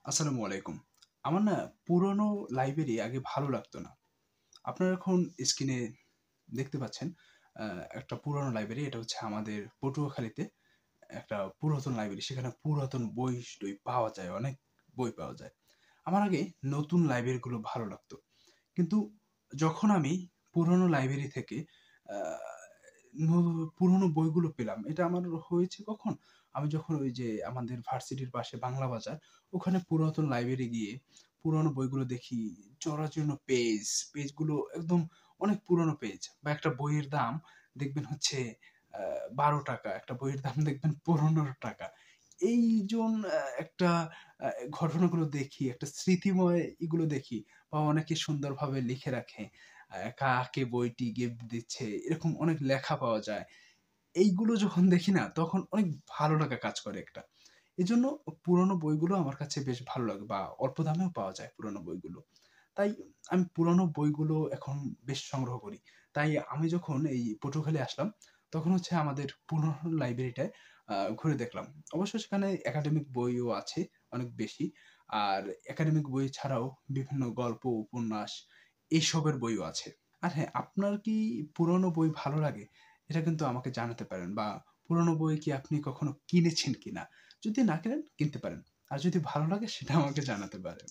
আসসালামু আলাইকুম। আমার না পুরনো লাইব্রেরি আগে ভালো লাগতো না। আপনারা এখন স্ক্রিনে দেখতে পাচ্ছেন আ একটা পুরনো লাইব্রেরি। এটা হচ্ছে আমাদের পটুয়াখালীতে একটা পুরাতন লাইব্রেরি। সেখানে পুরাতন বই-টই পাওয়া যায়, অনেক বই পাওয়া যায়। আমার আগে নতুন লাইব্রেরিগুলো ভালো লাগতো। কিন্তু যখন আমি পুরনো লাইব্রেরি থেকে আ ন পুরনো বইগুলো পেলাম, এটা আমার হয়েছে কখন? আমি যখন ওই যে আমাদের ভার্সিটির পাশে বাংলা বাজার, ওখানে পুরাতন লাইব্রেরি গিয়ে পুরনো বইগুলো দেখি, জরাজীর্ণ পেজগুলো একদম অনেক পুরনো পেজ বা একটা বইয়ের দাম দেখবেন হচ্ছে আ ৳১২, একটা বইয়ের দাম দেখবেন ৳১৫। এইজন একটা আ ঘটনাগুলো দেখি, একটা স্মৃতিময় এগুলো দেখি বা অনেকে সুন্দরভাবে লিখে রাখে। কাকে বইটি গিফট দিচ্ছে, এরকম অনেক লেখা পাওয়া যায়। এইগুলো যখন দেখি না, তখন অনেক ভালো লাগা কাজ করে একটা। এজন্য পুরনো বইগুলো আমার কাছে বেশ ভালো লাগে বা অল্প দামেও পাওয়া যায় পুরনো বইগুলো। তাই আমি পুরনো বইগুলো এখন বেশ সংগ্রহ করি। তাই আমি যখন এই পটুয়াখালী আসলাম, তখন হচ্ছে আমাদের পুরনো লাইব্রেরিটায় ঘুরে দেখলাম। অবশ্য সেখানে একাডেমিক বইও আছে অনেক বেশি। আর একাডেমিক বই ছাড়াও বিভিন্ন গল্প, উপন্যাস এইসবের বইও আছে। আর হ্যাঁ, আপনার কি পুরনো বই ভালো লাগে? এটা কিন্তু আমাকে জানাতে পারেন বা পুরনো বই কি আপনি কখনো কিনেছেন কিনা? যদি না কেনেন, কিনতে পারেন। আর যদি ভালো লাগে সেটা আমাকে জানাতে পারেন।